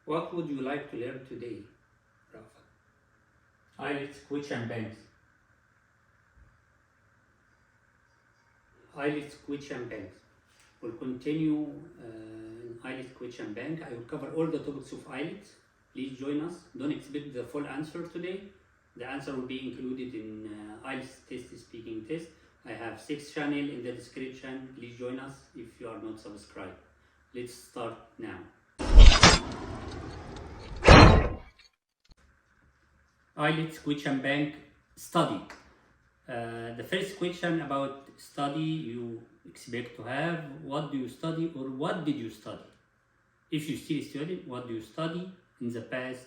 What would you like to learn today, Rafat? IELTS question banks. IELTS question banks. We'll continue in IELTS question bank. I will cover all the topics of IELTS. Please join us. Don't expect the full answer today. The answer will be included in IELTS test speaking test. I have 6 channels in the description. Please join us if you are not subscribed. Let's start now. IELTS question bank study. The first question about study you expect to have: what do you study, or what did you study? If you still study, what do you study? In the past,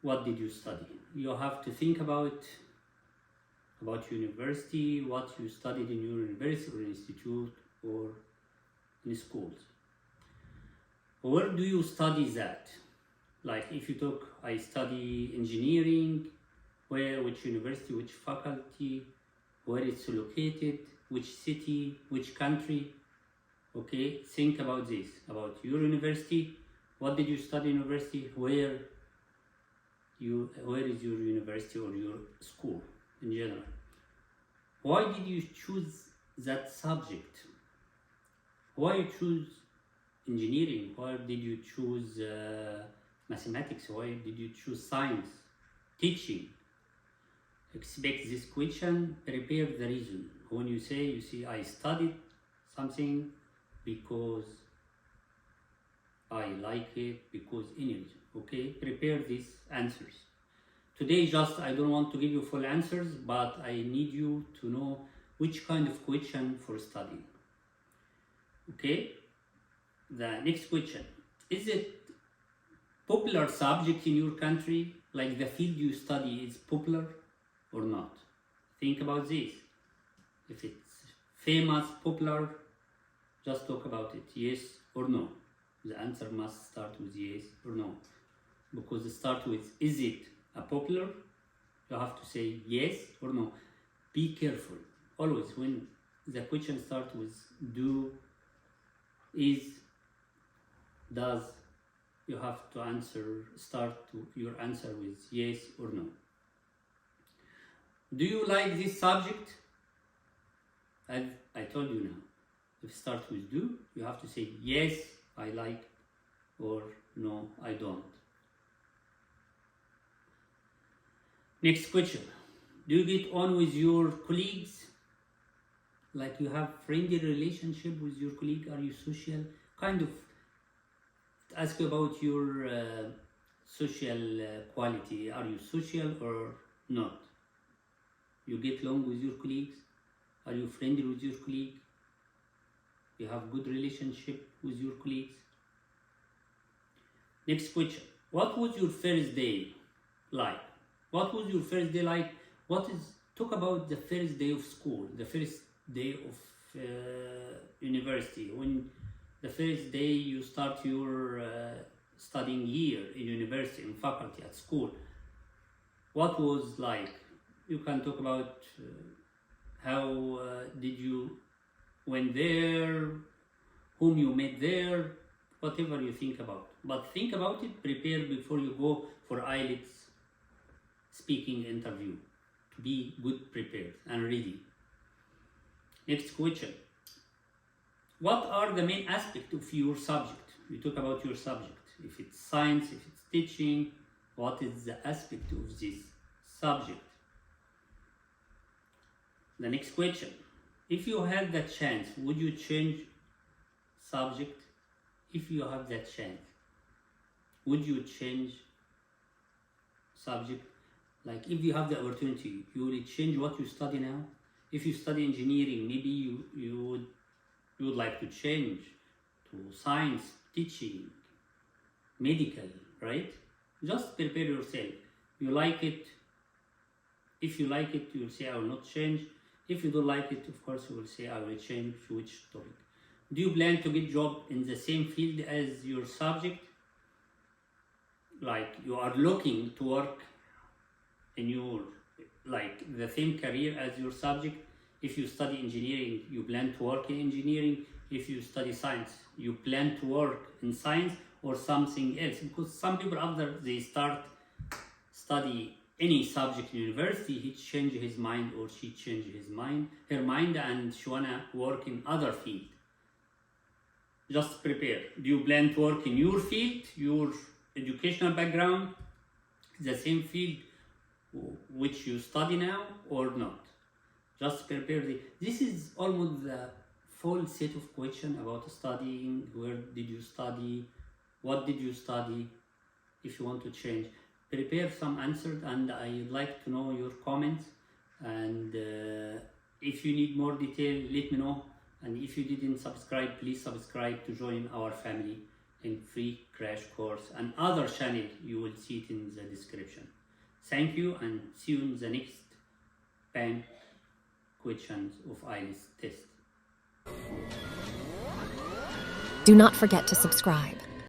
what did you study? You have to think about university, what you studied in your university or institute or in schools. Where do you study that? Like if you talk, I study engineering, which university, which faculty, where it's located, which city, which country. Okay, think about this, about your university. What did you study in university? Where is your university or your school in general? Why did you choose that subject? Why you choose engineering? Why did you choose mathematics? Why did you choose science, teaching? Expect this question, prepare the reason. When you say, I studied something because I like it, because any reason. Okay, prepare these answers. Today I don't want to give you full answers, but I need you to know which kind of question for studying. Okay, the next question: is it popular subject in your country? Like the field you study is popular or not? Think about this. If it's famous, popular, just talk about it, yes or no. The answer must start with yes or no, because it starts with is it a popular? You have to say yes or no. Be careful always when the question starts with do, is, does. You have to start your answer with yes or no. Do you like this subject? As I told you now, if it starts with do, you have to say yes, I like, or no, I don't. Next question: do you get on with your colleagues? Like you have friendly relationship with your colleague? Are you social? Kind of ask about your social quality. Are you social or not? You get along with your colleagues? Are you friendly with your colleague? You have good relationship with your colleagues? Next question: what was your first day like? What was your first day like? Talk about the first day of school, the first day of university, when the first day you start your studying year in university, in faculty, at school. What was like? You can talk about how did you went there, whom you met there, whatever you think about. But think about it, prepare before you go for IELTS speaking interview, to be good prepared and ready. Next question: what are the main aspects of your subject? You talk about your subject. If it's science, if it's teaching, what is the aspect of this subject? The next question: if you had the chance, would you change subject? If you have that chance, would you change subject? Like if you have the opportunity, you will change what you study now? If you study engineering, maybe you would like to change to science, teaching, medical, right? Just prepare yourself. You like it. If you like it, you will say I will not change. If you don't like it, of course you will say I will change which topic. Do you plan to get job in the same field as your subject? Like you are looking to work in your, like the same career as your subject. If you study engineering, you plan to work in engineering. If you study science, you plan to work in science, or something else, because some people after they start study any subject in university, he change his mind or she change her mind, and she wanna work in other field. Just prepare. Do you plan to work in your field, your educational background, the same field which you study now, or not? Just prepare. This is almost the full set of questions about studying. Where did you study? What did you study? If you want to change, prepare some answers, and I'd like to know your comments. And if you need more detail, let me know. And if you didn't subscribe, please subscribe to join our family in free crash course and other channel. You will see it in the description. Thank you, and see you in the next bank questions of IELTS test. Do not forget to subscribe.